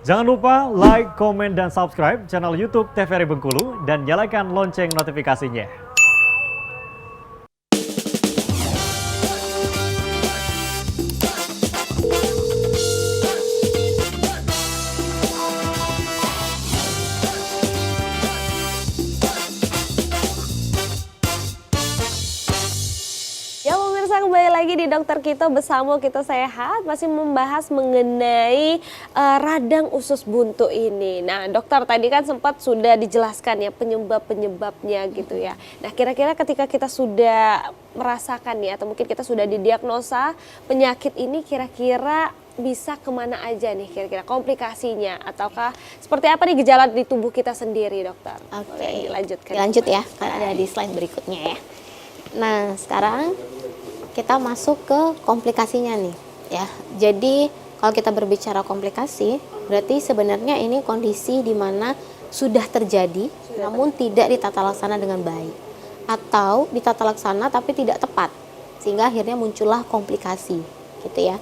Jangan lupa like, komen, dan subscribe channel YouTube TVRI Bengkulu dan nyalakan lonceng notifikasinya. Ya pemirsa, kembali lagi di Dokter Kito bersama Kito Sehat, masih membahas mengenai radang usus buntu ini. Nah dokter tadi kan sempat sudah dijelaskan ya penyebab-penyebabnya gitu ya. Nah kira-kira ketika kita sudah merasakan ya atau mungkin kita sudah didiagnosa penyakit ini, kira-kira bisa kemana aja nih kira-kira komplikasinya, ataukah seperti apa nih gejala di tubuh kita sendiri dokter? Oke, dilanjutkan. Dilanjut ya, kan ada di slide berikutnya ya. Nah, sekarang kita masuk ke komplikasinya nih ya. Jadi kalau kita berbicara komplikasi, berarti sebenarnya ini kondisi di mana sudah terjadi namun tidak ditata laksana dengan baik, atau ditata laksana tapi tidak tepat sehingga akhirnya muncullah komplikasi gitu ya.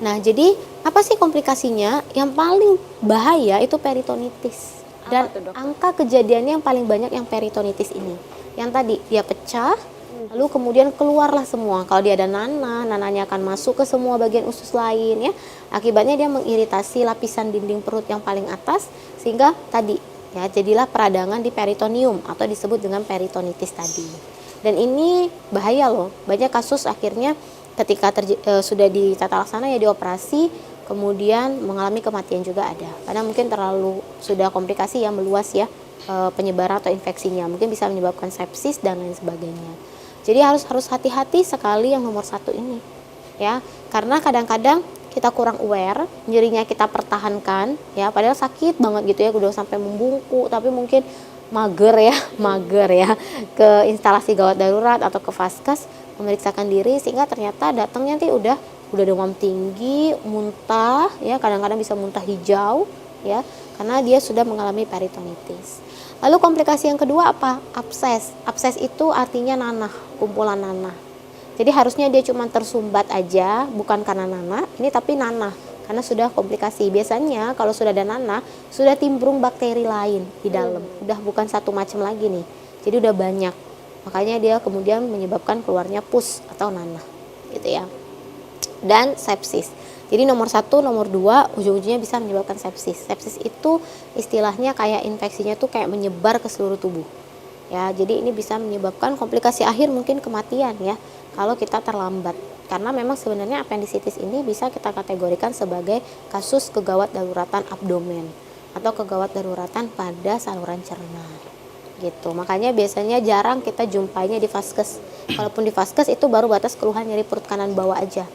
Nah, jadi apa sih komplikasinya? Yang paling bahaya itu peritonitis. Dan Apa tuh, Dok? angka kejadiannya yang paling banyak yang peritonitis ini. Yang tadi dia pecah, lalu kemudian keluarlah semua. Kalau dia ada nanah, nanahnya akan masuk ke semua bagian usus lain ya. Akibatnya dia mengiritasi lapisan dinding perut yang paling atas sehingga tadi ya jadilah peradangan di peritoneum atau disebut dengan peritonitis tadi. Dan ini bahaya loh. Banyak kasus akhirnya ketika sudah ditata laksana ya dioperasi, kemudian mengalami kematian juga ada. Karena mungkin terlalu sudah komplikasi yang meluas ya penyebaran atau infeksinya. Mungkin bisa menyebabkan sepsis dan lain sebagainya. Jadi harus hati-hati sekali yang nomor satu ini ya, karena kadang-kadang kita kurang aware, nyerinya kita pertahankan ya, padahal sakit banget gitu ya, udah sampai membungkuk, tapi mungkin mager ya ke instalasi gawat darurat atau ke vaskes memeriksakan diri, sehingga ternyata datangnya nanti udah demam tinggi, muntah ya, kadang-kadang bisa muntah hijau ya, karena dia sudah mengalami peritonitis. Lalu komplikasi yang kedua apa? Abses. Abses itu artinya nanah, kumpulan nanah. Jadi harusnya dia cuma tersumbat aja, bukan karena nanah, ini tapi nanah, karena sudah komplikasi. Biasanya kalau sudah ada nanah, sudah timbrung bakteri lain di dalam, udah bukan satu macam lagi nih. Jadi udah banyak. Makanya dia kemudian menyebabkan keluarnya pus atau nanah, gitu ya. Dan sepsis. Jadi nomor satu, nomor dua, ujung-ujungnya bisa menyebabkan sepsis. Sepsis itu istilahnya kayak infeksinya tuh kayak menyebar ke seluruh tubuh. Ya, jadi ini bisa menyebabkan komplikasi akhir mungkin kematian ya, kalau kita terlambat. Karena memang sebenarnya apendisitis ini bisa kita kategorikan sebagai kasus kegawat daruratan abdomen atau kegawat daruratan pada saluran cerna. Gitu. Makanya biasanya jarang kita jumpainya di vaskes. Kalaupun di vaskes itu baru batas keluhan nyeri perut kanan bawah aja.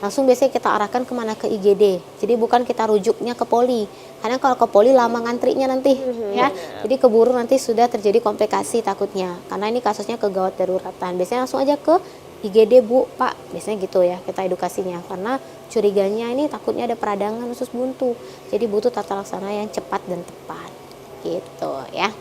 Langsung biasanya kita arahkan kemana, ke IGD. Jadi bukan kita rujuknya ke poli. Karena kalau ke poli lama ngantrinya nanti ya. Jadi keburu nanti sudah terjadi komplikasi takutnya. Karena ini kasusnya kegawat daruratan. Biasanya langsung aja ke IGD Bu, Pak. Biasanya gitu ya kita edukasinya. Karena curiganya ini takutnya ada peradangan usus buntu. Jadi butuh tata laksana yang cepat dan tepat. Gitu ya.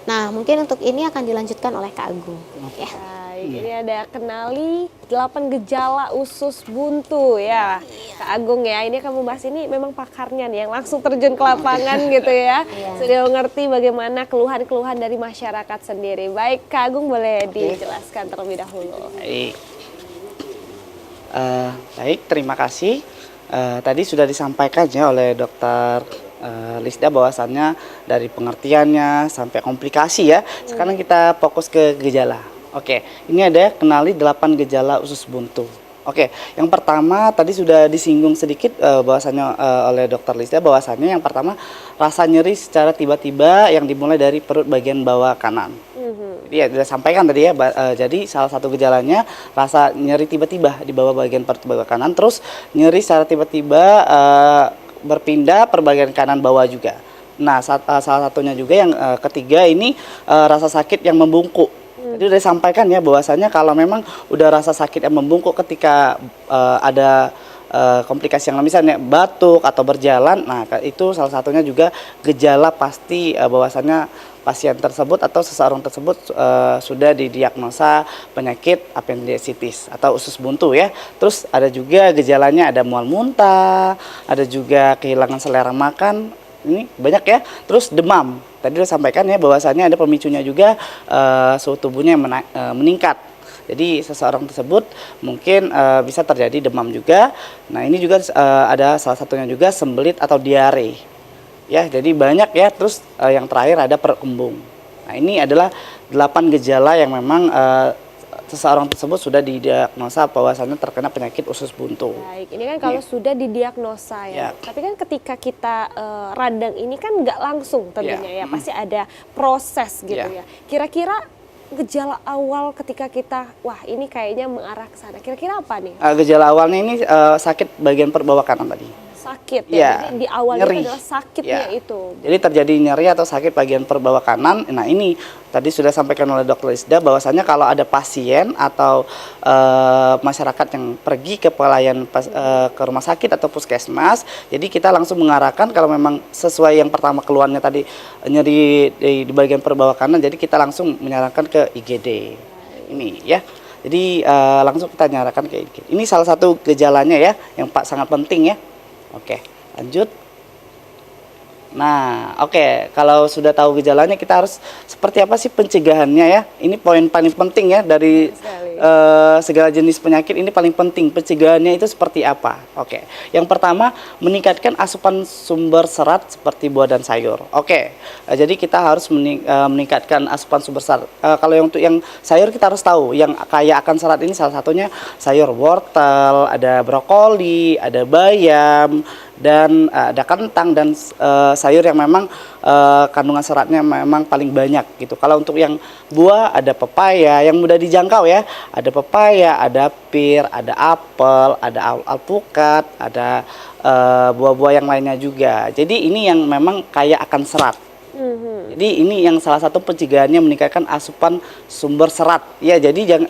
Nah, mungkin untuk ini akan dilanjutkan oleh Kak Agung. Ya. Baik, ini ada kenali 8 gejala usus buntu ya, Kak Agung ya. Ini akan membahas, ini memang pakarnya nih yang langsung terjun ke lapangan gitu ya. Sudah mengerti bagaimana keluhan-keluhan dari masyarakat sendiri. Baik, Kak Agung boleh dijelaskan terlebih dahulu. Baik, baik, terima kasih. Tadi sudah disampaikan ya oleh Dokter Lisda bahwasannya dari pengertiannya sampai komplikasi ya. Sekarang kita fokus ke gejala. Oke, ini ada kenali 8 gejala usus buntu. Oke, yang pertama tadi sudah disinggung sedikit bahwasannya oleh Dokter Lisda, bahwasannya yang pertama rasa nyeri secara tiba-tiba yang dimulai dari perut bagian bawah kanan. Jadi ya sudah sampaikan tadi ya, jadi salah satu gejalanya rasa nyeri tiba-tiba di bawah bagian perut bawah kanan, terus nyeri secara tiba-tiba berpindah per bagian kanan bawah juga. Nah, salah satunya juga yang ketiga ini rasa sakit yang membungkuk. Jadi udah disampaikan ya bahwasanya kalau memang udah rasa sakit yang membungkuk ketika ada komplikasi yang lain, misalnya batuk atau berjalan. Nah, itu salah satunya juga gejala pasti bahwasannya pasien tersebut atau seseorang tersebut sudah didiagnosa penyakit apendisitis atau usus buntu ya. Terus ada juga gejalanya, ada mual muntah, ada juga kehilangan selera makan. Ini banyak ya. Terus demam. Tadi udah sampaikan ya bahwasannya ada pemicunya juga, suhu tubuhnya yang meningkat. Jadi seseorang tersebut mungkin bisa terjadi demam juga. Nah, ini juga ada salah satunya juga sembelit atau diare. Ya, jadi banyak ya. Terus yang terakhir ada perut kembung. Nah, ini adalah 8 gejala yang memang seseorang tersebut sudah didiagnosa bahwasannya terkena penyakit usus buntu. Baik, ini kan kalau sudah didiagnosa ya. Tapi kan ketika kita radang ini kan nggak langsung tentunya ya, pasti ada proses gitu ya. Kira-kira gejala awal ketika kita, wah ini kayaknya mengarah ke sana. Kira-kira apa nih? Gejala awalnya ini sakit bagian perut bawah kanan tadi. Sakit ya, jadi di awal nyeri. itu adalah sakitnya itu. Jadi terjadi nyeri atau sakit bagian perut bawah kanan. Nah, ini tadi sudah sampaikan oleh Dr. Lisda bahwasanya kalau ada pasien atau masyarakat yang pergi ke pelayan ke rumah sakit atau puskesmas, jadi kita langsung mengarahkan kalau memang sesuai yang pertama keluarnya tadi nyeri di bagian perut bawah kanan, jadi kita langsung menyarankan ke IGD. Ini ya. Jadi langsung kita nyarakan ke IGD. Ini salah satu gejalanya ya, yang sangat penting ya. Oke, lanjut. Nah, oke, kalau sudah tahu gejalanya, kita harus seperti apa sih pencegahannya ya? Ini poin paling penting ya dari segala jenis penyakit, ini paling penting pencegahannya itu seperti apa? Oke, yang pertama meningkatkan asupan sumber serat seperti buah dan sayur. Oke, jadi kita harus meningkatkan asupan sumber serat. Kalau yang untuk yang sayur kita harus tahu, yang kaya akan serat ini salah satunya sayur wortel, ada brokoli, ada bayam, dan ada kentang dan sayur yang memang kandungan seratnya memang paling banyak gitu. Kalau untuk yang buah ada pepaya yang mudah dijangkau ya. Ada pepaya, ada pir, ada apel, ada alpukat, ada buah-buah yang lainnya juga. Jadi ini yang memang kaya akan serat. Jadi ini yang salah satu pencegahannya meningkatkan asupan sumber serat. Ya, jadi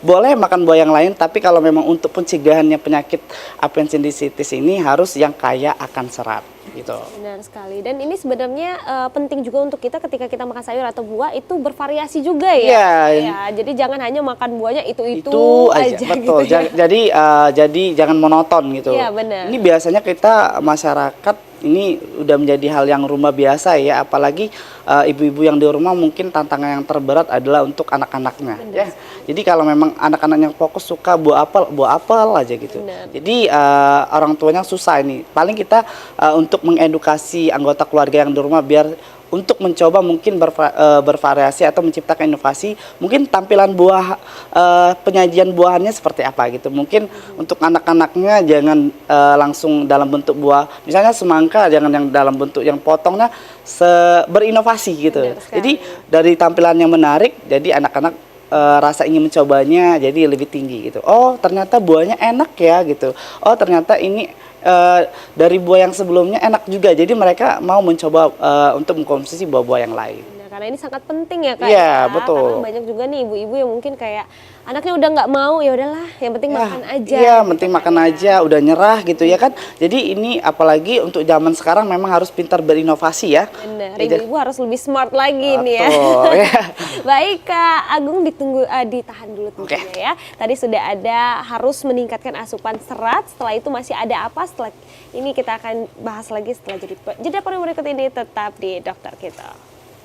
boleh makan buah yang lain, tapi kalau memang untuk pencegahannya penyakit apendisitis ini harus yang kaya akan serat. Gitu. Benar sekali. Dan ini sebenarnya penting juga untuk kita ketika kita makan sayur atau buah itu bervariasi juga ya. Ya, jadi jangan hanya makan buahnya itu aja. Betul. Gitu ya. Jadi jangan monoton gitu. Iya, benar. Ini biasanya kita masyarakat ini udah menjadi hal yang rumah biasa ya, apalagi ibu-ibu yang di rumah mungkin tantangan yang terberat adalah untuk anak-anaknya ya. Jadi kalau memang anak-anak yang fokus suka buah apel aja gitu. Benar. Jadi orang tuanya susah ini. Paling kita untuk mengedukasi anggota keluarga yang di rumah biar untuk mencoba mungkin bervariasi atau menciptakan inovasi, mungkin tampilan buah penyajian buahannya seperti apa gitu. Mungkin untuk anak-anaknya jangan langsung dalam bentuk buah, misalnya semangka jangan yang dalam bentuk yang potongnya berinovasi gitu. Jadi dari tampilan yang menarik, jadi anak-anak rasa ingin mencobanya jadi lebih tinggi gitu. Oh, ternyata buahnya enak ya gitu. Oh, ternyata ini dari buah yang sebelumnya enak juga. Jadi mereka mau mencoba untuk mengkonsumsi buah-buah yang lain. Nah, karena ini sangat penting ya Kak. Iya, ya. betul. Karena banyak juga nih ibu-ibu yang mungkin kayak anaknya udah nggak mau, ya udahlah, yang penting makan aja. Iya, penting makan aja, udah nyerah gitu ya kan. Jadi ini apalagi untuk zaman sekarang memang harus pintar berinovasi ya. Benar, ibu-ibu harus lebih smart lagi nih ya. Ya. Baik Kak Agung, ditahan dulu tentunya ya. Tadi sudah ada harus meningkatkan asupan serat, setelah itu masih ada apa? Setelah ini kita akan bahas lagi setelah jeda pariwara berikut ini, tetap di Dokter Kita.